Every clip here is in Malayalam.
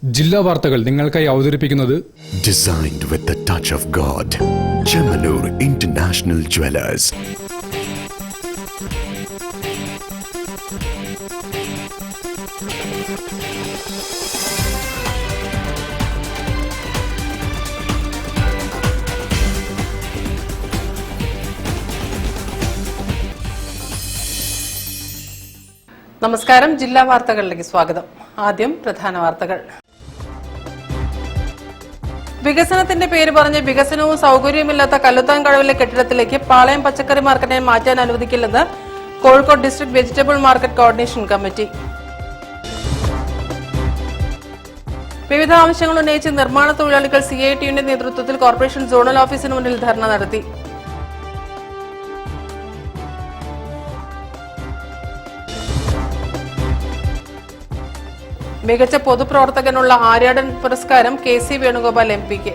ജില്ലാ വാർത്തകൾ നിങ്ങൾക്കായി അവതരിപ്പിക്കുന്നത് Designed with the touch of God. Chemanur International Jewelers. നമസ്കാരം. ജില്ലാ വാർത്തകളിലേക്ക് സ്വാഗതം. ആദ്യം പ്രധാന വാർത്തകൾ. വികസനത്തിന്റെ പേര് പറഞ്ഞ് വികസനവും സൌകര്യവുമില്ലാത്ത കല്ലുത്താൻകടവിലെ കെട്ടിടത്തിലേക്ക് പാളയം പച്ചക്കറി മാർക്കറ്റിനെ മാറ്റാൻ അനുവദിക്കില്ലെന്ന് Kozhikode district vegetable market coordination committee. വിവിധ ആവശ്യങ്ങൾ ഉന്നയിച്ച് നിർമ്മാണ തൊഴിലാളികൾ CITUവിന്റെ നേതൃത്വത്തിൽ കോർപ്പറേഷൻ സോണൽ ഓഫീസിന് മുന്നിൽ ധർണ നടത്തി. മികച്ച പൊതുപ്രവർത്തകനുള്ള ആര്യാടൻ പുരസ്കാരം KC വേണുഗോപാൽ MP-ക്ക്.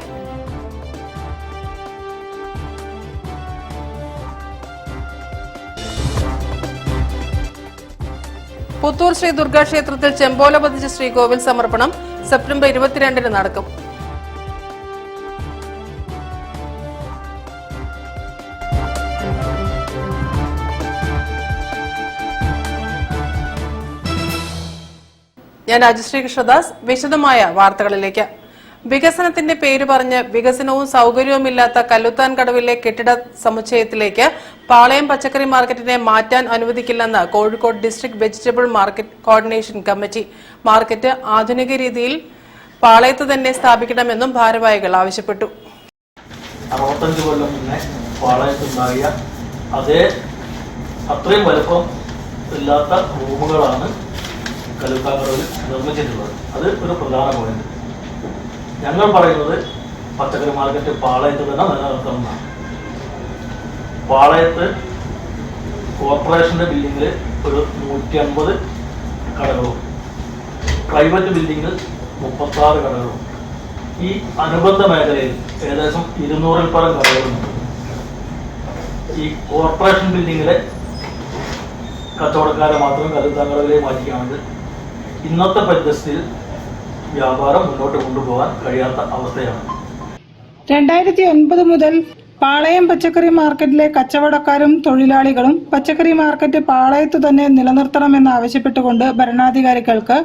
പുത്തൂർ ശ്രീ ദുർഗാക്ഷേത്രത്തിൽ ചെമ്പോല പതിച്ച ശ്രീകോവിൽ സമർപ്പണം സെപ്റ്റംബർ 22-ന് നടക്കും. ഞാൻ രാജശ്രീ കൃഷ്ണദാസ്. വിശദമായ വാർത്തകളിലേക്ക്. വികസനത്തിന്റെ പേര് പറഞ്ഞ് വികസനവും സൌകര്യവുമില്ലാത്ത കല്ലുത്താൻകടവിലെ കെട്ടിട സമുച്ചയത്തിലേക്ക് പാളയം പച്ചക്കറി മാർക്കറ്റിനെ മാറ്റാൻ അനുവദിക്കില്ലെന്ന് Kozhikode district vegetable market coordination committee. Market ആധുനിക രീതിയിൽ പാളയത്ത് തന്നെ സ്ഥാപിക്കണമെന്നും ഭാരവാഹികൾ ആവശ്യപ്പെട്ടു. 65 കൊല്ലം മുന്നേ പാളയത്തുണ്ടായ അത്രയും വലുപ്പം ഇല്ലാത്ത റൂമുകളാണ് കല്ലുത്താൻകടവിൽ നിർമ്മിച്ചിട്ടുള്ളത്. അത് ഒരു പ്രധാന പോയിന്റ്. ഞങ്ങൾ പറയുന്നത് പച്ചക്കറി മാർക്കറ്റ് പാളയത്ത് തന്നെ നിലനിർത്തണമെന്നാണ്. പാളയത്ത് കോർപ്പറേഷൻ്റെ ബിൽഡിങ്ങിൽ ഒരു 150 കടകളും പ്രൈവറ്റ് ബിൽഡിങ്ങിൽ 36 കടകളും ഈ അനുബന്ധ മേഖലയിൽ ഏകദേശം 200-ൽ പരം കടകളുണ്ട്. ഈ കോർപ്പറേഷൻ ബിൽഡിങ്ങിലെ കച്ചവടക്കാരെ മാത്രം കല്ലുത്താൻകടവിലേക്ക് മാറ്റിയാണെങ്കിൽ ഇന്നത്തെ പരിസ്ഥിതിയിൽ വ്യാപാരം മുന്നോട്ട് കൊണ്ടുപോകാൻ കഴിയാത്ത അവസ്ഥയാണ്. 2009 മുതൽ പാളയം പച്ചക്കറി മാർക്കറ്റിലെ കച്ചവടക്കാരും തൊഴിലാളികളും പച്ചക്കറി മാർക്കറ്റ് പാളയത്തു തന്നെ നിലനിർത്തണമെന്നാവശ്യപ്പെട്ടുകൊണ്ട് ഭരണാധികാരികൾക്ക്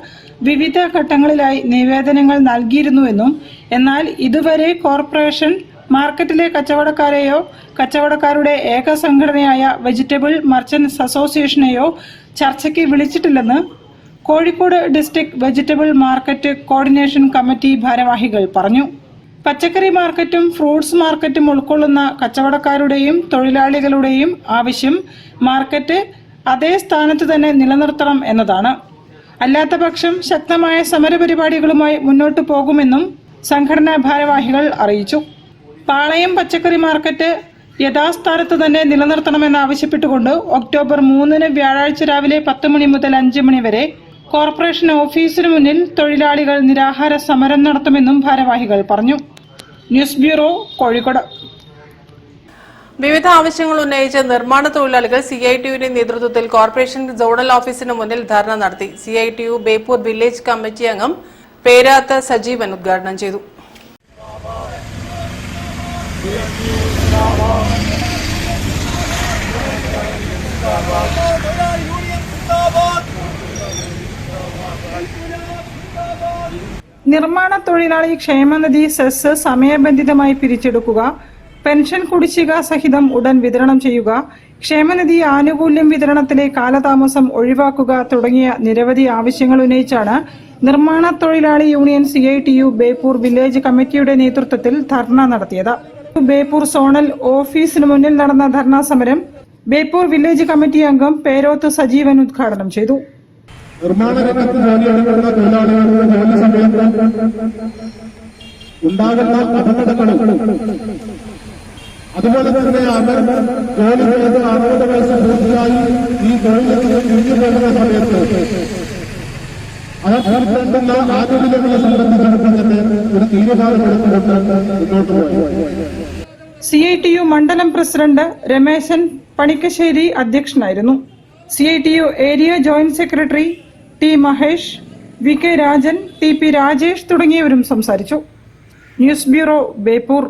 വിവിധ ഘട്ടങ്ങളിലായി നിവേദനങ്ങൾ നൽകിയിരുന്നുവെന്നും എന്നാൽ ഇതുവരെ കോർപ്പറേഷൻ മാർക്കറ്റിലെ കച്ചവടക്കാരെയോ കച്ചവടക്കാരുടെ ഏക സംഘടനയായ വെജിറ്റബിൾ മർച്ചന്റ്സ് അസോസിയേഷനെയോ ചർച്ചയ്ക്ക് വിളിച്ചിട്ടില്ലെന്ന് Kozhikode district vegetable market coordination committee ഭാരവാഹികൾ പറഞ്ഞു. പച്ചക്കറി മാർക്കറ്റും ഫ്രൂട്ട്സ് മാർക്കറ്റും ഉൾക്കൊള്ളുന്ന കച്ചവടക്കാരുടെയും തൊഴിലാളികളുടെയും ആവശ്യം മാർക്കറ്റ് അതേ സ്ഥാനത്ത് തന്നെ നിലനിർത്തണം എന്നതാണ്. അല്ലാത്തപക്ഷം ശക്തമായ സമരപരിപാടികളുമായി മുന്നോട്ടു പോകുമെന്നും സംഘടനാ ഭാരവാഹികൾ അറിയിച്ചു. പാളയം പച്ചക്കറി മാർക്കറ്റ് യഥാസ്ഥാനത്ത് തന്നെ നിലനിർത്തണമെന്നാവശ്യപ്പെട്ടുകൊണ്ട് ഒക്ടോബർ 3-ന് വ്യാഴാഴ്ച രാവിലെ 10 മണി മുതൽ 5 മണി വരെ കോർപ്പറേഷൻ ഓഫീസിന് മുന്നിൽ തൊഴിലാളികൾ നിരാഹാര സമരം നടത്തുമെന്നും ഭാരവാഹികൾ പറഞ്ഞു. News bureau, Kozhikode. വിവിധ ആവശ്യങ്ങൾ ഉന്നയിച്ച് നിർമ്മാണ തൊഴിലാളികൾ CITUവിന്റെ നേതൃത്വത്തിൽ കോർപ്പറേഷൻ സോണൽ ഓഫീസിന് മുന്നിൽ ധർണ നടത്തി. CITU ബേപ്പൂർ വില്ലേജ് കമ്മിറ്റി അംഗം പേരാത്ത് സജീവൻ ഉദ്ഘാടനം ചെയ്തു. നിർമ്മാണ തൊഴിലാളി ക്ഷേമനിധി സെസ് സമയബന്ധിതമായി പിരിച്ചെടുക്കുക, പെൻഷൻ കുടിശ്ശിക സഹിതം ഉടൻ വിതരണം ചെയ്യുക, ക്ഷേമനിധി ആനുകൂല്യം വിതരണത്തിലെ കാലതാമസം ഒഴിവാക്കുക തുടങ്ങിയ നിരവധി ആവശ്യങ്ങൾ ഉന്നയിച്ചാണ് നിർമ്മാണ തൊഴിലാളി യൂണിയൻ CITU ബേപ്പൂർ വില്ലേജ് കമ്മിറ്റിയുടെ നേതൃത്വത്തിൽ ധർണ നടത്തിയത്. ബേപ്പൂർ സോണൽ ഓഫീസിന് മുന്നിൽ നടന്ന ധർണാ സമരം ബേപ്പൂർ വില്ലേജ് കമ്മിറ്റി അംഗം പേരോത്ത് സജീവൻ ഉദ്ഘാടനം ചെയ്തു. നിർമ്മാണ രംഗത്ത് ജോലിയെടുക്കുന്ന തൊഴിലാളികളുടെ ജോലി സമയത്ത് ഉണ്ടാകുന്ന അപകടങ്ങളും അതുപോലെ തന്നെ അവർ ജോലി ചെയ്ത് 60 വയസ്സ് പൂർത്തിയായി ഈ തൊഴിലിൽ തിരിഞ്ഞു പോകുന്ന സമയത്ത് അവർക്കുള്ള ആനുകൂല്യങ്ങളെ സംബന്ധിച്ചിടത്തോളം ഒരു തീരുമാനമെടുത്തുകൊണ്ട് മുന്നോട്ട് പോയി. CITU മണ്ഡലം പ്രസിഡന്റ് രമേശൻ പണിക്കശ്ശേരി അധ്യക്ഷനായിരുന്നു. CITU area joint secretary T. Mahesh, VK Rajan, TP Rajesh തുടങ്ങിയവരും സംസാരിച്ചു. News bureau, Beypore.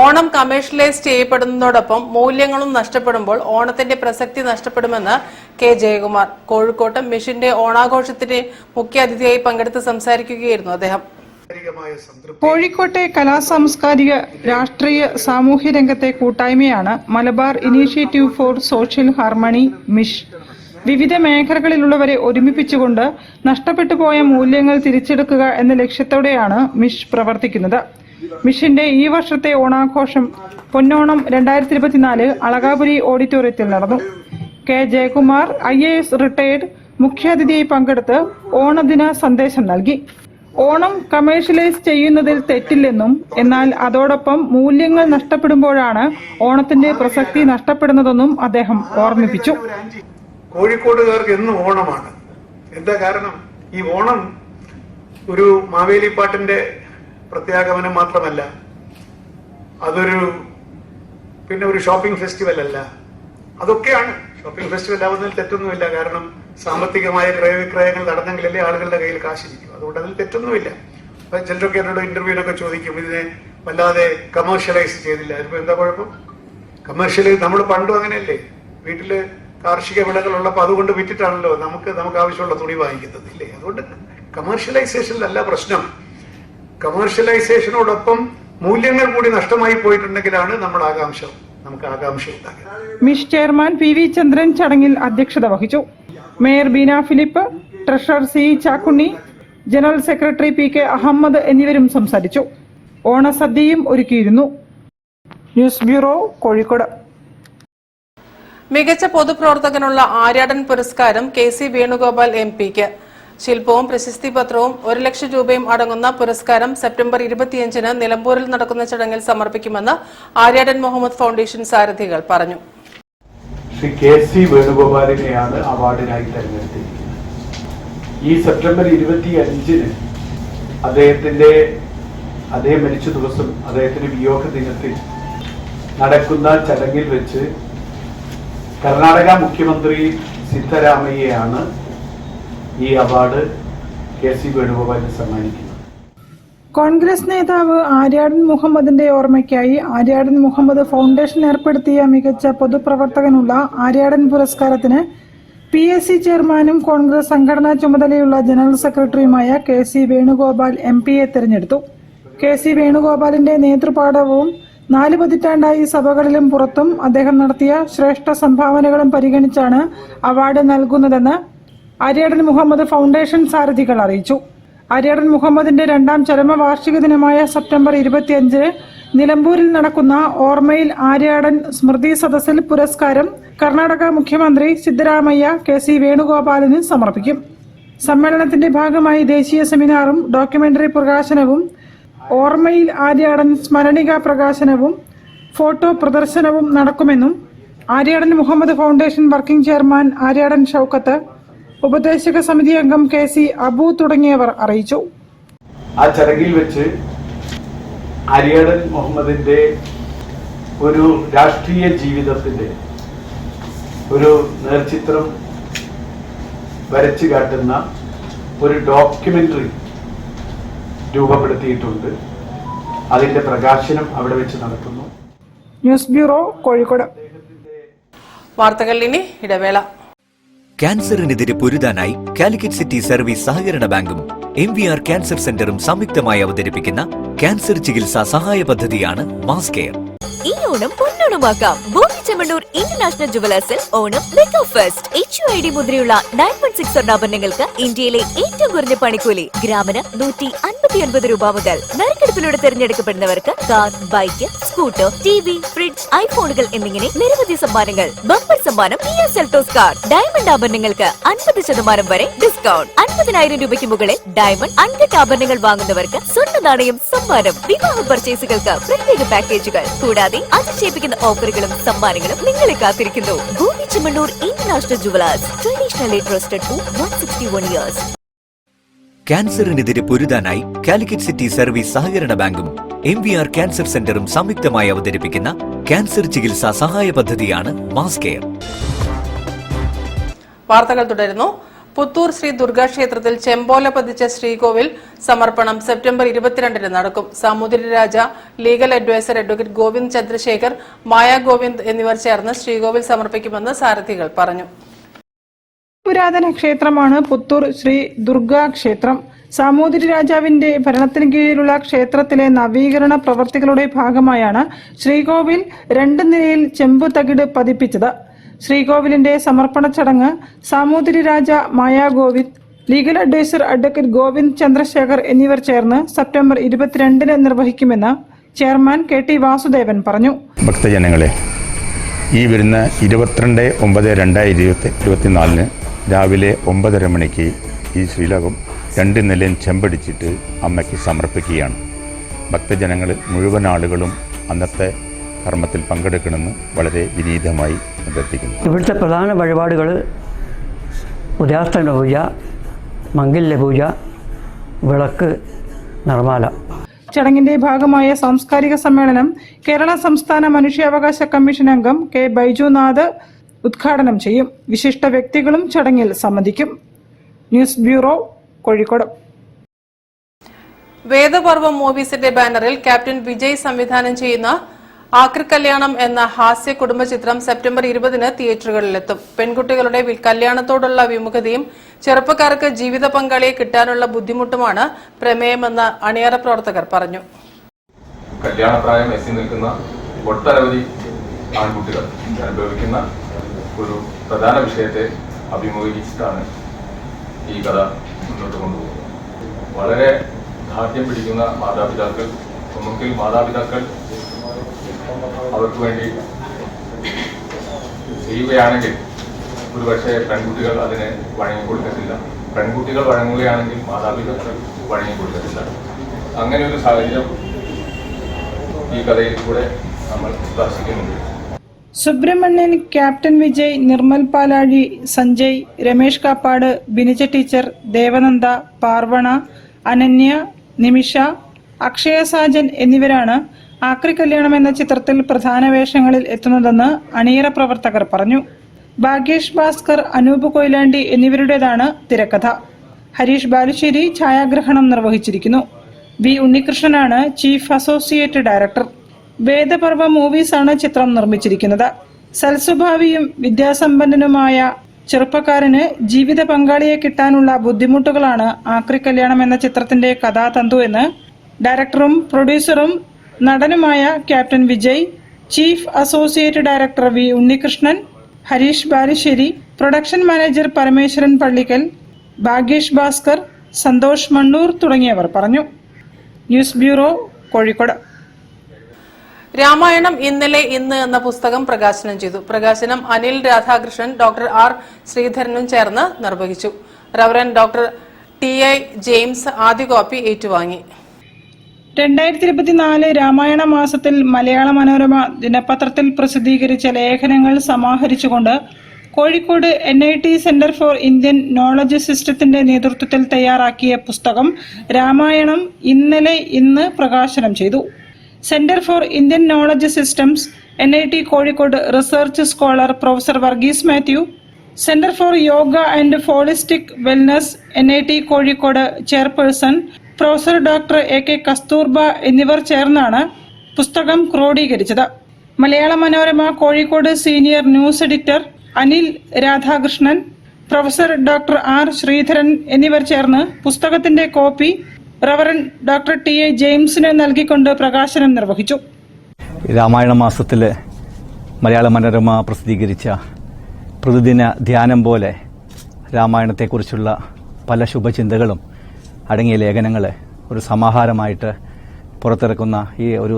Onam commercialise ചെയ്യപ്പെടുന്നതോടൊപ്പം മൂല്യങ്ങളും നഷ്ടപ്പെടുമ്പോൾ ഓണത്തിന്റെ പ്രസക്തി നഷ്ടപ്പെടുമെന്ന് കെ ജയകുമാർ. കോഴിക്കോട്ട് മിഷന്റെ ഓണാഘോഷത്തിന് മുഖ്യാതിഥിയായി പങ്കെടുത്ത് സംസാരിക്കുകയായിരുന്നു അദ്ദേഹം. കോഴിക്കോട്ടെ കലാസാംസ്കാരിക രാഷ്ട്രീയ സാമൂഹ്യ രംഗത്തെ കൂട്ടായ്മയാണ് Malabar initiative for social harmony മിഷ്. വിവിധ മേഖലകളിലുള്ളവരെ ഒരുമിപ്പിച്ചുകൊണ്ട് നഷ്ടപ്പെട്ടു പോയ മൂല്യങ്ങൾ തിരിച്ചെടുക്കുക എന്ന ലക്ഷ്യത്തോടെയാണ് മിഷ് പ്രവർത്തിക്കുന്നത്. മിഷന്റെ ഈ വർഷത്തെ ഓണാഘോഷം പൊന്നോണം 2024 അളകാപുരി ഓഡിറ്റോറിയത്തിൽ നടന്നു. കെ ജയകുമാർ IAS റിട്ടയർഡ് മുഖ്യാതിഥിയായി പങ്കെടുത്ത് ഓണദിന സന്ദേശം നൽകി. ഓണം കമേഴ്ഷ്യലൈസ് ചെയ്യുന്നതിൽ തെറ്റില്ലെന്നും എന്നാൽ അതോടൊപ്പം മൂല്യങ്ങൾ നഷ്ടപ്പെടുമ്പോഴാണ് ഓണത്തിന്റെ പ്രസക്തി നഷ്ടപ്പെടുന്നതെന്നും അദ്ദേഹം ഓർമ്മിപ്പിച്ചു. കോഴിക്കോടുകാർക്ക് എന്നും ഓണമാണ്. എന്താ കാരണം? ഈ ഓണം ഒരു മാവേലിപ്പാട്ടിന്റെ പ്രത്യാഗമനം മാത്രമല്ല, അതൊരു ഒരു ഷോപ്പിംഗ് ഫെസ്റ്റിവൽ അല്ല. അതൊക്കെയാണ് ഷോപ്പിംഗ് ഫെസ്റ്റിവൽ ആവുന്നതിൽ തെറ്റൊന്നുമില്ല. കാരണം സാമ്പത്തികമായ ക്രയവിക്രയങ്ങൾ നടന്നെങ്കിലല്ലേ ആളുകളുടെ കയ്യിൽ കാശിരിക്കും. അതുകൊണ്ട് അതിൽ തെറ്റൊന്നുമില്ല. അപ്പൊ ചിലരൊക്കെ എന്നോട് ഇന്റർവ്യൂവിലൊക്കെ ചോദിക്കും, ഇതിനെ വല്ലാതെ കമേഴ്ഷ്യലൈസ് ചെയ്തില്ല, അതിപ്പോ എന്താ കുഴപ്പം? കമേഴ്ഷ്യലൈസ് നമ്മൾ പണ്ടും അങ്ങനെയല്ലേ, വീട്ടില് കാർഷിക വിളകളുള്ളപ്പോൾ അതുകൊണ്ട് വിറ്റിട്ടാണല്ലോ നമുക്ക് ആവശ്യമുള്ള തുണി വാങ്ങിക്കുന്നത്, ഇല്ലേ? അതുകൊണ്ട് കമേഴ്ഷ്യലൈസേഷനിലല്ല പ്രശ്നം. കമേഴ്ഷ്യലൈസേഷനോടൊപ്പം മൂല്യങ്ങൾ കൂടി നഷ്ടമായി പോയിട്ടുണ്ടെങ്കിലാണ് നമുക്ക് ആകാംക്ഷ ഉണ്ടാകുക. മിഷ് ചെയർമാൻ PV ചന്ദ്രൻ ചടങ്ങിൽ അധ്യക്ഷത വഹിച്ചു. Mayor Beena Philip, treasurer CE Chakkunni, general secretary PK Ahmed എന്നിവരും സംസാരിച്ചു. ഓണസദ്യയും ഒരുക്കിയിരുന്നു. News bureau, Kozhikode. മികച്ച പൊതുപ്രവർത്തകനുള്ള ആര്യാടൻ പുരസ്കാരം KC വേണുഗോപാൽ MP-ക്ക്. ശില്പവും പ്രശസ്തി പത്രവും 1 ലക്ഷം രൂപയും അടങ്ങുന്ന പുരസ്കാരം സെപ്റ്റംബർ 25-ന് നിലമ്പൂരിൽ നടക്കുന്ന ചടങ്ങിൽ സമർപ്പിക്കുമെന്ന് ആര്യാടൻ മുഹമ്മദ് ഫൗണ്ടേഷൻ സാരഥികൾ പറഞ്ഞു. ശ്രീ KC വേണുഗോപാലിനെയാണ് അവാർഡിനായി തെരഞ്ഞെടുത്തിരിക്കുന്നത്. ഈ സെപ്റ്റംബർ 25-ന് അദ്ദേഹം മരിച്ച ദിവസം, അദ്ദേഹത്തിന്റെ വിയോഗ ദിനത്തിൽ നടക്കുന്ന ചടങ്ങിൽ വെച്ച് കർണാടക മുഖ്യമന്ത്രി സിദ്ധരാമയ്യയാണ് ഈ അവാർഡ് KC വേണുഗോപാലിന് സമ്മാനിക്കുന്നത്. കോൺഗ്രസ് നേതാവ് ആര്യാടൻ മുഹമ്മദിന്റെ ഓർമ്മയ്ക്കായി ആര്യാടൻ മുഹമ്മദ് ഫൗണ്ടേഷൻ ഏർപ്പെടുത്തിയ മികച്ച പൊതുപ്രവർത്തകനുള്ള ആര്യാടൻ പുരസ്കാരത്തിന് PSC ചെയർമാനും കോൺഗ്രസ് സംഘടനാ ചുമതലയുള്ള ജനറൽ സെക്രട്ടറിയുമായ KC വേണുഗോപാൽ MP-യെ തെരഞ്ഞെടുത്തു. KC വേണുഗോപാലിന്റെ നേതൃപാടവവും 4 പതിറ്റാണ്ടായി സഭകളിലും പുറത്തും അദ്ദേഹം നടത്തിയ ശ്രേഷ്ഠ സംഭാവനകളും പരിഗണിച്ചാണ് അവാർഡ് നൽകുന്നതെന്ന് ആര്യാടൻ മുഹമ്മദ് ഫൗണ്ടേഷൻ സാരഥികൾ അറിയിച്ചു. ആര്യാടൻ മുഹമ്മദിന്റെ 2ാം ചരമവാർഷിക ദിനമായ സെപ്റ്റംബർ 25-ന് നിലമ്പൂരിൽ നടക്കുന്ന ഓർമ്മയിൽ ആര്യാടൻ സ്മൃതി സദസ്സിൽ പുരസ്കാരം കർണാടക മുഖ്യമന്ത്രി സിദ്ധരാമയ്യ KC വേണുഗോപാലിന് സമർപ്പിക്കും. സമ്മേളനത്തിന്റെ ഭാഗമായി ദേശീയ സെമിനാറും ഡോക്യുമെന്ററി പ്രകാശനവും ഓർമ്മയിൽ ആര്യാടൻ സ്മരണിക പ്രകാശനവും ഫോട്ടോ പ്രദർശനവും നടക്കുമെന്നും Aryadan Muhammad foundation working chairman Aryadan Shoukath, ഉപദേശക സമിതി അംഗം KC അബു തുടങ്ങിയവർ അറിയിച്ചു. ആ ചടങ്ങിൽ വെച്ച് ആര്യാടൻ മുഹമ്മദിന്റെ ഒരു രാഷ്ട്രീയ ജീവിതത്തിന്റെ ഒരു നേർചിത്രം വരച്ചു കാട്ടുന്ന ഒരു ഡോക്യുമെന്ററി രൂപപ്പെടുത്തിയിട്ടുണ്ട്. അതിന്റെ പ്രകാശനം അവിടെ വെച്ച് നടക്കുന്നു. News bureau, Kozhikode. വാർത്തകൾ ഇനി ഇടവേള. ക്യാൻസറിനെതിരെ പൊരുതാനായി കാലിക്കറ്റ് സിറ്റി സർവീസ് സഹകരണ ബാങ്കും MVR ക്യാൻസർ സെന്ററും സംയുക്തമായി അവതരിപ്പിക്കുന്ന ക്യാൻസർ ചികിത്സാ സഹായ പദ്ധതിയാണ് മാസ് കെയർ. ഈ ഓണം പൊന്നോണമാക്കാം. ബോബി ചെമ്മണ്ണൂർ ഇന്റർനാഷണൽ ജുവലേഴ്സിൽ ഓണം മെഗാ ഫെസ്റ്റ്. HUID മുദ്രയുള്ള 916 സ്വർണ്ണാഭരണങ്ങൾക്ക് ഇന്ത്യയിലെ ഏറ്റവും കുറഞ്ഞ പണിക്കൂലി ഗ്രാമിന് 159 രൂപ മുതൽ. നറുക്കെടുപ്പിലൂടെ തിരഞ്ഞെടുക്കപ്പെടുന്നവർക്ക് car, bike, scooter, TV, fridge, ഐഫോണുകൾ എന്നിങ്ങനെ നിരവധി സമ്മാനങ്ങൾ. ബമ്പർ സമ്മാനം Kia Seltos കാർ. ഡയമണ്ട് ആഭരണങ്ങൾക്ക് 50% വരെ ഡിസ്കൗണ്ട്. 50,000 രൂപയ്ക്ക് മുകളിൽ ഡയമണ്ട് അൺകട്ട് ആഭരണങ്ങൾ വാങ്ങുന്നവർക്ക് സ്വർണ്ണ നാണയം സമ്മാനം. വിവാഹ പർച്ചേസുകൾക്ക് പ്രത്യേക പാക്കേജുകൾ. കൂടാതെ അതിശയിപ്പിക്കുന്ന ഓഫറുകളും സമ്മാനങ്ങളും നിങ്ങളെ കാത്തിരിക്കുന്നു. Boby Chemmanur international jewellers, traditionally trusted for 161 years. ക്യാൻസറിനെതിരെ പൊരുതാനായി കാലിക്കറ്റ് സിറ്റി സർവീസ് സഹകരണ ബാങ്കും MVR ക്യാൻസർ സെന്ററും സംയുക്തമായി അവതരിപ്പിക്കുന്ന ക്യാൻസർ ചികിത്സാ സഹായ പദ്ധതിയാണ് മാസ് കെയർ. വാർത്തകൾ തുടരുന്നു. പുത്തൂർ ശ്രീ ദുർഗാക്ഷേത്രത്തിൽ ചെമ്പോല പതിച്ച ശ്രീകോവിൽ സമർപ്പണം സെപ്റ്റംബർ 22 നടക്കും. Samoothiri Raja legal adviser advocate Govind Chandrasekhar, Maya Govind എന്നിവർ ചേർന്ന് ശ്രീകോവിൽ സമർപ്പിക്കുമെന്ന് സാരഥികൾ പറഞ്ഞു. പുരാതന ക്ഷേത്രമാണ് പുത്തൂർ ശ്രീ ദുർഗാ ക്ഷേത്രം. സാമൂതിരി രാജാവിന്റെ ഭരണത്തിന് കീഴിലുള്ള ക്ഷേത്രത്തിലെ നവീകരണ പ്രവർത്തികളുടെ ഭാഗമായാണ് ശ്രീകോവിൽ 2 നിലയിൽ ചെമ്പു തകിട് പതിപ്പിച്ചത്. ശ്രീകോവിലിന്റെ സമർപ്പണ ചടങ്ങ് Samoothiri Raja, Maya Govind, legal adviser advocate Govind Chandrasekhar എന്നിവർ ചേർന്ന് സെപ്റ്റംബർ 22 നിർവഹിക്കുമെന്ന് ചെയർമാൻ KT വാസുദേവൻ പറഞ്ഞു. ഭക്തജനങ്ങളെ, ഈ വരുന്ന 22/9/2024 രാവിലെ 9:30 മണിക്ക് ഈ ശ്രീലകം 2 നിലയും ചെമ്പടിച്ചിട്ട് അമ്മയ്ക്ക് സമർപ്പിക്കുകയാണ്. ഭക്തജനങ്ങൾ മുഴുവൻ ആളുകളും അന്നത്തെ കർമ്മത്തിൽ പങ്കെടുക്കണമെന്ന് വളരെ വിനീതമായി അഭ്യർത്ഥിക്കുന്നു. ഇവിടുത്തെ പ്രധാന വഴിപാടുകൾ ഉദയാസ്തമന പൂജ, മംഗല്യ പൂജ, വിളക്ക്, നിർമ്മാല. ചടങ്ങിന്റെ ഭാഗമായ സാംസ്കാരിക സമ്മേളനം കേരള സംസ്ഥാന മനുഷ്യാവകാശ കമ്മീഷൻ അംഗം K. ബൈജുനാഥ് ഉദ്ഘാടനം ചെയ്യും. വിശിഷ്ട വ്യക്തികളും ചടങ്ങിൽ സംബന്ധിക്കും. News bureau, Kozhikode. വേദപർവം മൂവീസിന്റെ ബാനറിൽ ക്യാപ്റ്റൻ വിജയ് സംവിധാനം ചെയ്യുന്ന ആക്രിക്കല്യാണം എന്ന ഹാസ്യ കുടുംബ ചിത്രം സെപ്റ്റംബർ 20 തിയേറ്ററുകളിലെത്തും. പെൺകുട്ടികളുടെ കല്യാണത്തോടുള്ള വിമുഖതയും ചെറുപ്പക്കാർക്ക് ജീവിത പങ്കാളിയെ കിട്ടാനുള്ള ബുദ്ധിമുട്ടുമാണ് പ്രമേയമെന്ന് അണിയറ പ്രവർത്തകർ പറഞ്ഞു. കല്യാണപ്രായം എത്തി നിൽക്കുന്ന ഒട്ടനവധി ആൺകുട്ടികൾ അനുഭവിക്കുന്ന ഒരു പ്രധാന വിഷയത്തെ അഭിമുഖീകരിച്ചിട്ടാണ് ഈ കഥ മുന്നോട്ട് കൊണ്ടുപോകുന്നത്. വളരെ ദാർഢ്യം പിടിക്കുന്ന മാതാപിതാക്കൾ, ഒന്നുകിൽ മാതാപിതാക്കൾ അവർക്ക് വേണ്ടി ചെയ്യുകയാണെങ്കിൽ ഒരുപക്ഷെ പെൺകുട്ടികൾ അതിന് വഴങ്ങിക്കൊടുക്കത്തില്ല. പെൺകുട്ടികൾ വഴങ്ങുകയാണെങ്കിൽ മാതാപിതാക്കൾ വഴങ്ങിക്കൊടുക്കത്തില്ല. അങ്ങനെ ഒരു സാഹചര്യം ഈ കഥയിൽ കൂടെ നമ്മൾ ദർശിക്കുന്നുണ്ട്. സുബ്രഹ്മണ്യൻ, ക്യാപ്റ്റൻ വിജയ്, നിർമ്മൽ പാലാഴി, സഞ്ജയ്, രമേഷ് കാപ്പാട്, ബിനിജ ടീച്ചർ, ദേവനന്ദ, പാർവണ, അനന്യ, നിമിഷ, അക്ഷയ സാജൻ എന്നിവരാണ് ആക്രിക്കല്യാണം എന്ന ചിത്രത്തിൽ പ്രധാന വേഷങ്ങളിൽ എത്തുന്നതെന്ന് അണിയറ പ്രവർത്തകർ പറഞ്ഞു. ഭാഗ്യേഷ് ഭാസ്കർ, അനൂപ് കൊയിലാണ്ടി എന്നിവരുടേതാണ് തിരക്കഥ. ഹരീഷ് ബാലുശ്ശേരി ഛായാഗ്രഹണം നിർവഹിച്ചിരിക്കുന്നു. വി ഉണ്ണികൃഷ്ണനാണ് ചീഫ് അസോസിയേറ്റ് ഡയറക്ടർ. വേദപർവ മൂവീസാണ് ചിത്രം നിർമ്മിച്ചിരിക്കുന്നത്. സൽസ്വഭാവിയും വിദ്യാസമ്പന്നനുമായ ചെറുപ്പക്കാരന് ജീവിത പങ്കാളിയെ കിട്ടാനുള്ള ബുദ്ധിമുട്ടുകളാണ് ആക്രിക്കല്യാണം എന്ന ചിത്രത്തിന്റെ കഥാതന്തു എന്ന് ഡയറക്ടറും പ്രൊഡ്യൂസറും നടനുമായ captain Vijay, chief associate director V Unnikrishnan, Harish Balussery, production manager Parameswaran Pallikkal, Bhagyesh Bhaskar, Santhosh Mannur തുടങ്ങിയവർ പറഞ്ഞു. News bureau, Kozhikode. രാമായണം ഇന്നലെ ഇന്ന് എന്ന പുസ്തകം പ്രകാശനം ചെയ്തു. പ്രകാശനം അനിൽ രാധാകൃഷ്ണൻ, ഡോക്ടർ R. ശ്രീധരനും ചേർന്ന് നിർവഹിച്ചു. റവറൻ ഡോക്ടർ TI ജെയിംസ് ആദ്യ കോപ്പി ഏറ്റുവാങ്ങി. 2024 രാമായണ മാസത്തിൽ മലയാള മനോരമ ദിനപത്രത്തിൽ പ്രസിദ്ധീകരിച്ച ലേഖനങ്ങൾ സമാഹരിച്ചുകൊണ്ട് Kozhikode NIT centre for Indian knowledge സിസ്റ്റത്തിന്റെ നേതൃത്വത്തിൽ തയ്യാറാക്കിയ പുസ്തകം രാമായണം ഇന്നലെ ഇന്ന് പ്രകാശനം ചെയ്തു. Centre for Indian knowledge systems, NIT Kozhikode research scholar professor Varghese Mathew, centre for yoga and holistic wellness, NIT Kozhikode chairperson professor doctor AK Kasturba എന്നിവർ ചേർന്നാണ് പുസ്തകം ക്രോഡീകരിച്ചത്. Malayala Manorama Kozhikode senior news editor Anil Radhakrishnan, professor doctor R. Sreedharan എന്നിവർ ചേർന്ന് പുസ്തകത്തിന്റെ കോപ്പി റവറൻ ഡോക്ടർ TI ജെയിംസിന് നൽകിക്കൊണ്ട് പ്രകാശനം നിർവഹിച്ചു. രാമായണ മാസത്തിൽ മലയാള മനോരമ പ്രസിദ്ധീകരിച്ച പ്രതിദിന ധ്യാനം പോലെ രാമായണത്തെക്കുറിച്ചുള്ള പല ശുഭചിന്തകളും അടങ്ങിയ ലേഖനങ്ങൾ ഒരു സമാഹാരമായിട്ട് പുറത്തിറക്കുന്ന ഈ ഒരു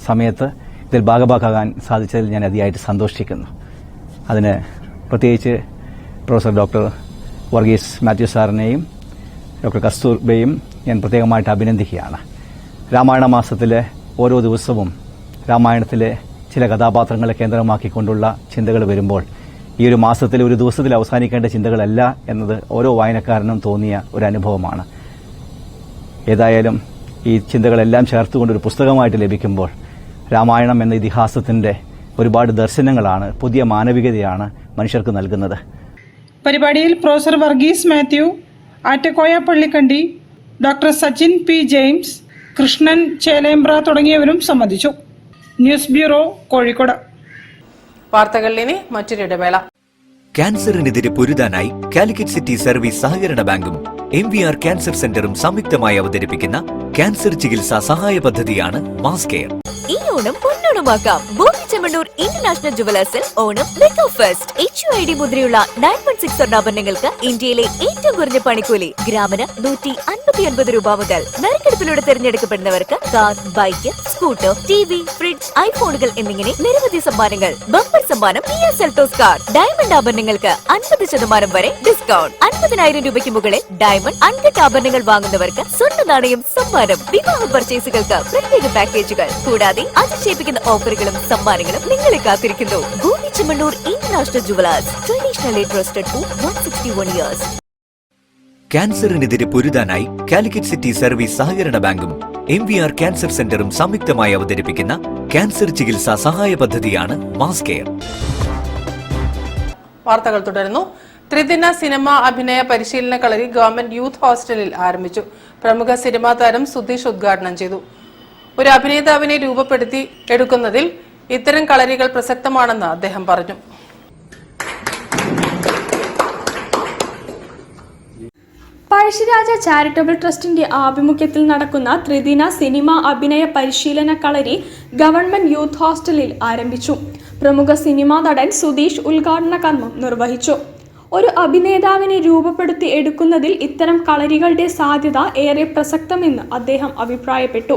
സമയത്ത് ഇതിൽ ഭാഗഭാക്കാകാൻ സാധിച്ചതിൽ ഞാൻ അതിയായിട്ട് സന്തോഷിക്കുന്നു. അതിന് പ്രത്യേകിച്ച് പ്രൊഫസർ ഡോക്ടർ വർഗീസ് മാത്യു സാറിനെയും ഡോക്ടർ കസ്തൂർബയും ഞാൻ പ്രത്യേകമായിട്ട് അഭിനന്ദിക്കുകയാണ്. രാമായണ മാസത്തിലെ ഓരോ ദിവസവും രാമായണത്തിലെ ചില കഥാപാത്രങ്ങളെ കേന്ദ്രമാക്കിക്കൊണ്ടുള്ള ചിന്തകൾ വരുമ്പോൾ ഈ ഒരു മാസത്തിലെ ഒരു ദിവസത്തിൽ അവസാനിക്കേണ്ട ചിന്തകളല്ല എന്നത് ഓരോ വായനക്കാരനും തോന്നിയ ഒരു അനുഭവമാണ്. ഏതായാലും ഈ ചിന്തകളെല്ലാം ചേർത്തുകൊണ്ടൊരു പുസ്തകമായിട്ട് ലഭിക്കുമ്പോൾ രാമായണം എന്ന ഇതിഹാസത്തിന്റെ ഒരുപാട് ദർശനങ്ങളാണ്, പുതിയ മാനവികതയാണ് മനുഷ്യർക്ക് നൽകുന്നത്. പരിപാടിയിൽ professor Varghese Mathew, Attakoya Pallikkandi, doctor Sachin P James, Krishnan Chelembra തുടങ്ങിയവരും സംബന്ധിച്ചു. News bureau, Kozhikode. വാർത്തകളിൽ ഇനി മറ്റൊരു ഇടവേള. ക്യാൻസറിനെതിരെ പൊരുതാനായി കാലിക്കറ്റ് സിറ്റി സർവീസ് സഹകരണ ബാങ്കും MVR ക്യാൻസർ സെന്ററും സംയുക്തമായി അവതരിപ്പിക്കുന്ന ക്യാൻസർ ചികിത്സാ സഹായ പദ്ധതിയാണ് മാസ് കെയർ. ഈ ഓണം പൊന്നോണമാക്കാം. ബോബി ചെമ്മണ്ണൂർ ഇന്റർനാഷണൽ ജുവലേഴ്സിൽ ഓണം മെഗാ ഫെസ്റ്റ്. HUID മുദ്രയുള്ള 916 സ്വർണ്ണാഭരണങ്ങൾക്ക് ഇന്ത്യയിലെ ഏറ്റവും കുറഞ്ഞ പണിക്കൂലി. ഗ്രാമിന് 159 രൂപ മുതൽ. നറുക്കെടുപ്പിലൂടെ തിരഞ്ഞെടുക്കപ്പെടുന്നവർക്ക് car, bike, scooter, TV, fridge, ഐഫോണുകൾ എന്നിങ്ങനെ നിരവധി സമ്മാനങ്ങൾ. ബമ്പർ സമ്മാനം Kia Seltos കാർ. ഡയമണ്ട് ആഭരണങ്ങൾക്ക് 50% വരെ ഡിസ്കൗണ്ട്. 50,000 രൂപയ്ക്ക് മുകളിൽ ഡയമണ്ട് അൺകട്ട് ആഭരണങ്ങൾ വാങ്ങുന്നവർക്ക് സ്വർണ്ണ നാണയം സമ്മാനം. വിവാഹ പർച്ചേസുകൾക്ക് പ്രത്യേക പാക്കേജുകൾ. കൂടാതെ അതിശയിപ്പിക്കുന്ന ഓഫറുകളും സമ്മാനങ്ങളും നിങ്ങളെ കാത്തിരിക്കുന്നു. Boby Chemmanur international jewellers, traditionally trusted for 161 years. ക്യാൻസറിനെതിരെ പൊരുതാനായി കാലിക്കറ്റ് സിറ്റി സർവീസ് സഹകരണ ബാങ്കും MVR ക്യാൻസർ സെന്ററും സംയുക്തമായി അവതരിപ്പിക്കുന്ന ക്യാൻസർ ചികിത്സാ സഹായ പദ്ധതിയാണ് മാസ് കെയർ. വാർത്തകൾ തുടരുന്നു. ത്രിദിന സിനിമ അഭിനയ പരിശീലന കളരി ഗവൺമെന്റ് യൂത്ത് ഹോസ്റ്റലിൽ ആരംഭിച്ചു. പ്രമുഖ സിനിമാ താരം സുധീഷ് ഉദ്ഘാടനം ചെയ്തു. ഒരു അഭിനേതാവിനെ രൂപപ്പെടുത്തി എടുക്കുന്നതിൽ ഇത്തരം കളരികൾ പ്രസക്തമാണെന്ന് അദ്ദേഹം പറഞ്ഞു. പഴശ്ശിരാജ ചാരിറ്റബിൾ ട്രസ്റ്റിന്റെ ആഭിമുഖ്യത്തിൽ നടക്കുന്ന ത്രിദിന സിനിമ അഭിനയ പരിശീലന കളരി ഗവൺമെന്റ് യൂത്ത് ഹോസ്റ്റലിൽ ആരംഭിച്ചു. പ്രമുഖ സിനിമാ നടൻ സുധീഷ് ഉദ്ഘാടന കർമ്മം നിർവഹിച്ചു. ഒരു അഭിനേതാവിനെ രൂപപ്പെടുത്തി എടുക്കുന്നതിൽ ഇത്തരം കളരികളുടെ സാധ്യത ഏറെ പ്രസക്തമെന്ന് അദ്ദേഹം അഭിപ്രായപ്പെട്ടു.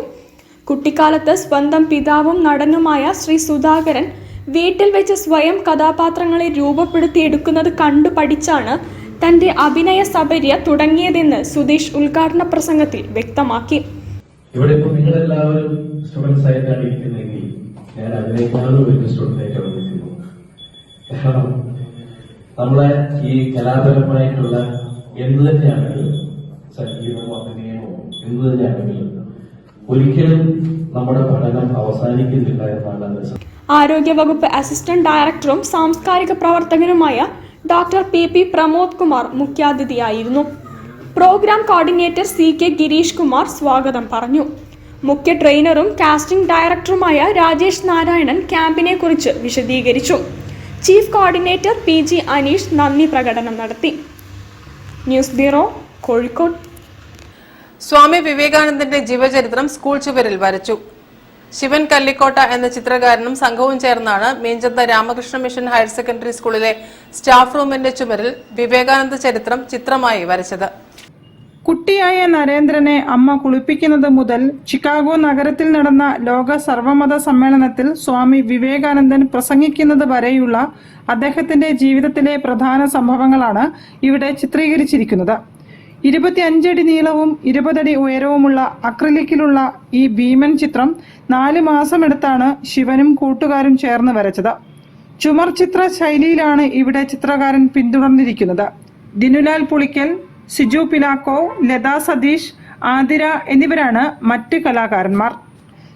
കുട്ടിക്കാലത്ത് സ്വന്തം പിതാവും നടനുമായ ശ്രീ സുധാകരൻ വീട്ടിൽ വെച്ച് സ്വയം കഥാപാത്രങ്ങളെ രൂപപ്പെടുത്തിയെടുക്കുന്നത് കണ്ടു പഠിച്ചാണ് തന്റെ അഭിനയ സബര്യ തുടങ്ങിയതെന്ന് സുധീഷ് ഉദ്ഘാടന പ്രസംഗത്തിൽ വ്യക്തമാക്കി. ഇവിടെ ഇപ്പോൾ നിങ്ങളെല്ലാവരും സ്റ്റുഡൻസ് ആയിട്ടാണ് ഇരിക്കുന്നതെങ്കിൽ ഞാൻ അതിനേക്കാളും വലിയ സ്റ്റുഡന്റ് ആയിട്ട് വന്നിരിക്കുന്നു. കാരണം നമ്മളെ ഈ കലാപരമായിട്ടുള്ള എന്ത് തന്നെയാണെങ്കിലും, സംഗീതമോ അഭിനയമോ എന്ത് തന്നെയാണെങ്കിലും ഒരിക്കലും നമ്മുടെ പഠനം അവസാനിക്കുന്നില്ല എന്നാണ്. ആരോഗ്യവകുപ്പ് അസിസ്റ്റന്റ് ഡയറക്ടറും സാംസ്കാരിക പ്രവർത്തകനുമായ ഡോക്ടർ PP പ്രമോദ് കുമാർ മുഖ്യാതിഥിയായിരുന്നു. Programme coordinator CK Girish Kumar സ്വാഗതം പറഞ്ഞു. മുഖ്യ ട്രെയിനറും കാസ്റ്റിംഗ് ഡയറക്ടറുമായ രാജേഷ് നാരായണൻ ക്യാമ്പിനെ കുറിച്ച് വിശദീകരിച്ചു. ചീഫ് കോർഡിനേറ്റർ PG അനീഷ് നന്ദി പ്രകടനം നടത്തി. News bureau, Kozhikode. സ്വാമി വിവേകാനന്ദന്റെ ജീവചരിത്രം സ്കൂൾ ചുവരിൽ വരച്ചു. ശിവൻ കല്ലിക്കോട്ട എന്ന ചിത്രകാരനും സംഘവും ചേർന്നാണ് മീഞ്ചന്ത രാമകൃഷ്ണ മിഷൻ ഹയർ സെക്കൻഡറി സ്കൂളിലെ സ്റ്റാഫ് റൂമിന്റെ ചുമരിൽ വിവേകാനന്ദ ചരിത്രം ചിത്രമായി വരച്ചത്. കുട്ടിയായ നരേന്ദ്രനെ അമ്മ കുളിപ്പിക്കുന്നത് മുതൽ ചിക്കാഗോ നഗരത്തിൽ നടന്ന ലോക സർവമത സമ്മേളനത്തിൽ സ്വാമി വിവേകാനന്ദൻ പ്രസംഗിക്കുന്നത് വരെയുള്ള അദ്ദേഹത്തിന്റെ ജീവിതത്തിലെ പ്രധാന സംഭവങ്ങളാണ് ഇവിടെ ചിത്രീകരിച്ചിരിക്കുന്നത്. 25 അടി നീളവും 20 അടി ഉയരവുമുള്ള അക്രിലിക്കിലുള്ള ഈ ഭീമൻ ചിത്രം 4 മാസമെടുത്താണ് ശിവനും കൂട്ടുകാരും ചേർന്ന് വരച്ചത്. ചുമർ ചിത്ര ശൈലിയിലാണ് ഇവിടെ ചിത്രകാരൻ പിന്തുടർന്നിരിക്കുന്നത്. ദിനുലാൽ പുളിക്കൽ, സിജു പിലാക്കോ, ലതാ സതീഷ്, ആതിര എന്നിവരാണ് മറ്റ് കലാകാരന്മാർ.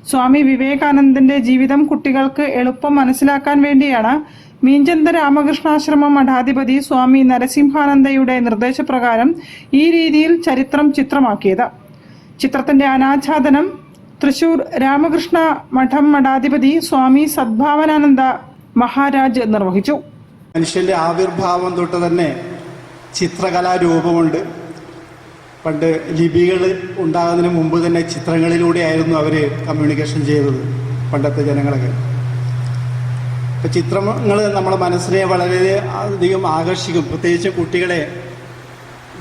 സ്വാമി വിവേകാനന്ദന്റെ ജീവിതം കുട്ടികൾക്ക് എളുപ്പം മനസ്സിലാക്കാൻ വേണ്ടിയാണ് മീഞ്ചന്ത രാമകൃഷ്ണാശ്രമം മഠാധിപതി സ്വാമി നരസിംഹാനന്ദയുടെ നിർദ്ദേശപ്രകാരം ഈ രീതിയിൽ ചരിത്രം ചിത്രമാക്കിയത്. ചിത്രത്തിന്റെ അനാച്ഛാദനം തൃശൂർ രാമകൃഷ്ണ മഠം മഠാധിപതി സ്വാമി സദ്ഭാവനാനന്ദ മഹാരാജ് നിർവഹിച്ചു. മനുഷ്യന്റെ ആവിർഭാവം തൊട്ട് തന്നെ ചിത്രകലാരൂപമുണ്ട്. പണ്ട് ലിപികൾ ഉണ്ടാകുന്നതിന് മുമ്പ് തന്നെ ചിത്രങ്ങളിലൂടെയായിരുന്നു അവർ കമ്മ്യൂണിക്കേഷൻ ചെയ്തത് പണ്ടത്തെ ജനങ്ങളൊക്കെ. അപ്പം ചിത്രങ്ങൾ നമ്മുടെ മനസ്സിനെ വളരെ അധികം ആകർഷിക്കും. പ്രത്യേകിച്ച് കുട്ടികളെ.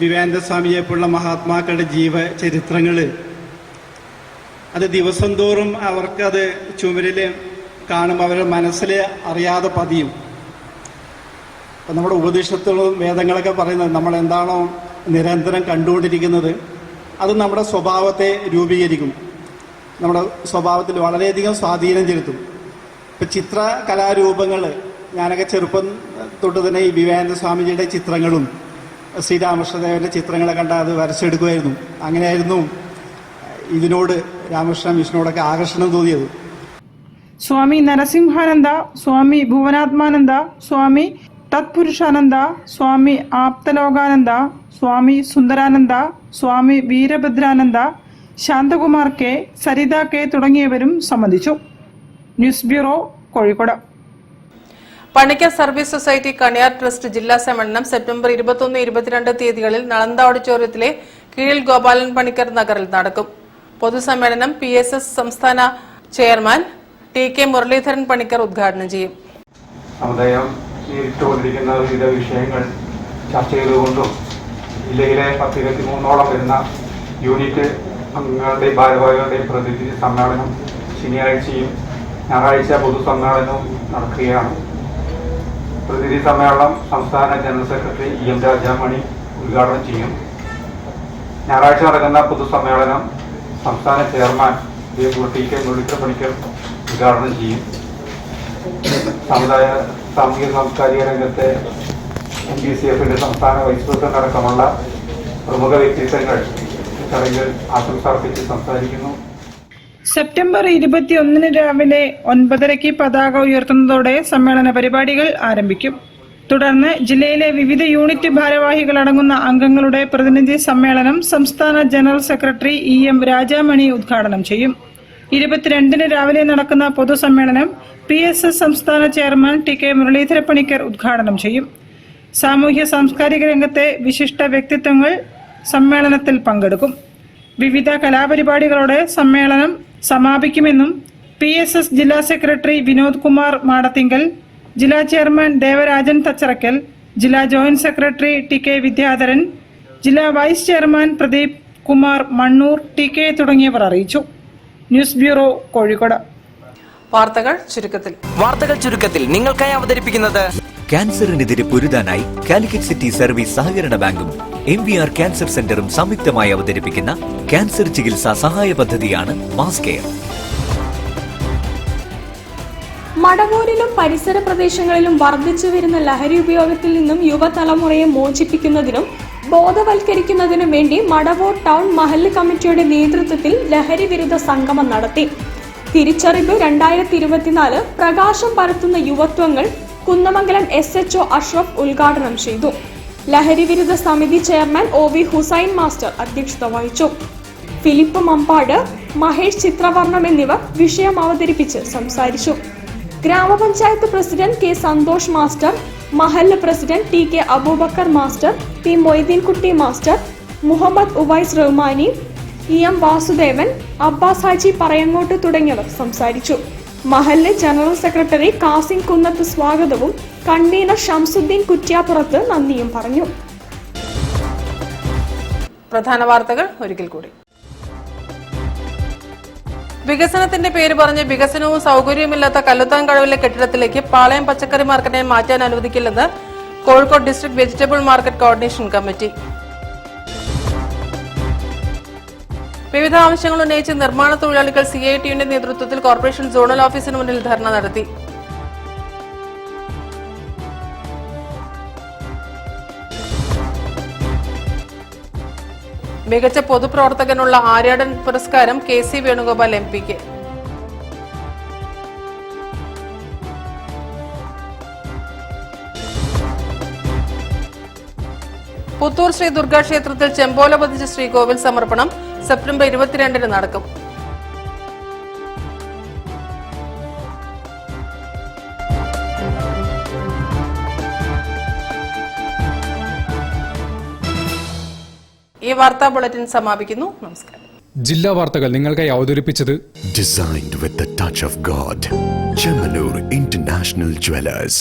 വിവേകാനന്ദ സ്വാമിയെപ്പോലുള്ള മഹാത്മാക്കളുടെ ജീവചരിത്രങ്ങൾ അത് ദിവസം തോറും അവർക്കത് ചുമരിൽ കാണുമ്പോൾ അവരുടെ മനസ്സിൽ അറിയാതെ പതിയും. അപ്പം നമ്മുടെ ഉപദേശത്തും വേദങ്ങളൊക്കെ പറയുന്നത് നമ്മൾ എന്താണോ നിരന്തരം കണ്ടുകൊണ്ടിരിക്കുന്നത് അത് നമ്മുടെ സ്വഭാവത്തെ രൂപീകരിക്കും, നമ്മുടെ സ്വഭാവത്തിൽ വളരെയധികം സ്വാധീനം ചെലുത്തും. ഇപ്പം ചിത്രകലാരൂപങ്ങൾ ഞാനൊക്കെ ചെറുപ്പം തൊട്ട് തന്നെ ഈ വിവേകാനന്ദ സ്വാമിജിയുടെ ചിത്രങ്ങളും ശ്രീരാമകൃഷ്ണദേവൻ്റെ ചിത്രങ്ങളെ കണ്ടാൽ അത് വരച്ചെടുക്കുമായിരുന്നു. അങ്ങനെയായിരുന്നു ഇതിനോട് രാമകൃഷ്ണ മിഷനോടൊക്കെ ആകർഷണം തോന്നിയത്. സ്വാമി നരസിംഹാനന്ദ, സ്വാമി ഭുവനാത്മാനന്ദ, സ്വാമി തത്പുരുഷാനന്ദ, സ്വാമി ആപ്തലോകാനന്ദ, സ്വാമി സുന്ദരാനന്ദ, സ്വാമി വീരഭദ്രാനന്ദ, ശാന്തകുമാർ കെ, സരിത കെ തുടങ്ങിയവരും സംബന്ധിച്ചു. News bureau, Kozhikode. Panicker service society Kaniyar trust ജില്ലാ സമ്മേളനം സെപ്റ്റംബർ 21-22 തീയതികളിൽ നളന്ദ ഓഡിറ്റോറിയത്തിലെ കീഴിൽ ഗോപാലൻ പണിക്കർ നഗറിൽ നടക്കും. പൊതുസമ്മേളനം PSS സംസ്ഥാന ചെയർമാൻ TK മുരളീധരൻ പണിക്കർ ഉദ്ഘാടനം ചെയ്യും. സമുദായം നേരിട്ടുകൊണ്ടിരിക്കുന്ന വിവിധ വിഷയങ്ങൾ ചർച്ച ചെയ്തുകൊണ്ടും ജില്ലയിലെ 10-23 വരുന്ന യൂണിറ്റ് അംഗങ്ങളുടെയും ഭാരവാഹികളുടെയും പ്രതിനിധി സമ്മേളനം ശനിയാഴ്ചയും ഞായറാഴ്ച പൊതുസമ്മേളനവും നടക്കുകയാണ്. പ്രതിനിധി സമ്മേളനം സംസ്ഥാന ജനറൽ സെക്രട്ടറി EM രാജാമണി ഉദ്ഘാടനം ചെയ്യും. ഞായറാഴ്ച നടക്കുന്ന പൊതുസമ്മേളനം സംസ്ഥാന ചെയർമാൻ TK മുരളീധരൻ പണിക്കർ ഉദ്ഘാടനം ചെയ്യും. സാമൂഹിക സാംസ്കാരിക രംഗത്തെ MPCFന്റെ സംസ്ഥാന വൈസ് പ്രസിഡന്റ് അടക്കമുള്ള പ്രമുഖ വ്യക്തിത്വങ്ങൾ ചടങ്ങിൽ ആശംസ അർപ്പിച്ച് സംസാരിക്കുന്നു. സെപ്റ്റംബർ 21 രാവിലെ 9:30 പതാക ഉയർത്തുന്നതോടെ സമ്മേളന പരിപാടികൾ ആരംഭിക്കും. തുടർന്ന് ജില്ലയിലെ വിവിധ യൂണിറ്റ് ഭാരവാഹികൾ അടങ്ങുന്ന അംഗങ്ങളുടെ പ്രതിനിധി സമ്മേളനം സംസ്ഥാന ജനറൽ സെക്രട്ടറി EM രാജാമണി ഉദ്ഘാടനം ചെയ്യും. 22 രാവിലെ നടക്കുന്ന പൊതുസമ്മേളനം PSS സംസ്ഥാന ചെയർമാൻ TK മുരളീധരൻ പണിക്കർ ഉദ്ഘാടനം ചെയ്യും. സാമൂഹ്യ സാംസ്കാരിക രംഗത്തെ വിശിഷ്ട വ്യക്തിത്വങ്ങൾ സമ്മേളനത്തിൽ പങ്കെടുക്കും. വിവിധ കലാപരിപാടികളോടെ സമ്മേളനം സമാപിക്കുമെന്നും PSS ജില്ലാ സെക്രട്ടറി വിനോദ് കുമാർ മാടത്തിങ്കൽ, ജില്ലാ ചെയർമാൻ ദേവരാജൻ തച്ചറക്കൽ, ജില്ലാ ജോയിന്റ് സെക്രട്ടറി TK വിദ്യാധരൻ, ജില്ലാ vice chairman Pradeep Kumar Mannur, TK തുടങ്ങിയവർ അറിയിച്ചു. News bureau, Kozhikode. വാർത്തകൾ ചുരുക്കത്തിൽ നിങ്ങൾക്കായി അവതരിപ്പിക്കുന്നത് ക്യാൻസറിനെതിരെ പൊരുതാനായി കാലിക്കറ്റ് സിറ്റി സർവീസ് സഹകരണ ബാങ്കും MVR ക്യാൻസർ സെന്ററും സംയുക്തമായി അവതരിപ്പിക്കുന്ന ക്യാൻസർ ചികിത്സാ സഹായ പദ്ധതിയാണ് മാസ് കെയർ. മടവൂരിലും പരിസര പ്രദേശങ്ങളിലും വർദ്ധിച്ചു വരുന്ന ലഹരി ഉപയോഗത്തിൽ നിന്നും യുവതലമുറയെ മോചിപ്പിക്കുന്നതിനും ബോധവൽക്കരിക്കുന്നതിനും വേണ്ടി മടവൂർ ടൗൺ മഹല്ല് കമ്മിറ്റിയുടെ നേതൃത്വത്തിൽ ലഹരി വിരുദ്ധ സംഗമം നടത്തി. തിരിച്ചറിവ് 2024 പ്രകാശം പരത്തുന്ന യുവത്വങ്ങൾ കുന്നമംഗലം SHO അഷ്റഫ് ഉദ്ഘാടനം ചെയ്തു. ലഹരി വിരുദ്ധ സമിതി ചെയർമാൻ OV ഹുസൈൻ മാസ്റ്റർ അധ്യക്ഷത വഹിച്ചു. ഫിലിപ്പ് മമ്പാട്, മഹേഷ് ചിത്രവർണം എന്നിവർ വിഷയം അവതരിപ്പിച്ച് സംസാരിച്ചു. ഗ്രാമപഞ്ചായത്ത് പ്രസിഡന്റ് K സന്തോഷ് മാസ്റ്റർ, മഹല്ല് president TK Aboobacker master, P Moideenkutty master, Muhammad Uvais Rahmani, EM Vasudevan, Abbas Haji Parayangot തുടങ്ങിയവർ സംസാരിച്ചു. മഹല്ല് ജനറൽ സെക്രട്ടറി കാസിം കുന്നത്ത് സ്വാഗതവും കൺവീനർ ഷംസുദ്ദീൻ കുറ്റ്യാപ്പുറത്ത് നന്ദിയും പറഞ്ഞു. പ്രധാന വാർത്തകൾ ഒരിക്കൽ കൂടി. വികസനത്തിന്റെ പേര് പറഞ്ഞ് വികസനവും സൗകര്യവുമില്ലാത്ത കല്ലുത്താൻ കടവിലെ കെട്ടിടത്തിലേക്ക് പാളയം പച്ചക്കറി മാർക്കറ്റിനെ മാറ്റാൻ അനുവദിക്കില്ലെന്ന് Kozhikode district vegetable market coordination committee. വിവിധ ആവശ്യങ്ങൾ ഉന്നയിച്ച് നിർമ്മാണ തൊഴിലാളികൾ CITയുടെ നേതൃത്വത്തിൽ കോർപ്പറേഷൻ സോണൽ ഓഫീസിന് മുന്നിൽ ധർണ നടത്തി. മികച്ച പൊതുപ്രവർത്തകനുള്ള ആര്യാടൻ പുരസ്കാരം KC വേണുഗോപാൽ MPക്ക്. പുത്തൂർ ശ്രീ ദുർഗാ ക്ഷേത്രത്തിൽ ചെമ്പോല പതിച്ച ശ്രീകോവിൽ സമർപ്പണം സെപ്റ്റംബർ 22 നടക്കും. ഈ വാർത്താ ബുള്ളറ്റിൻ സമാപിക്കുന്നു. നമസ്കാരം. ജില്ലാ വാർത്തകൾ നിങ്ങൾക്കായി അവതരിപ്പിച്ചത് Designed with the touch of God. Chemanur International Jewelers.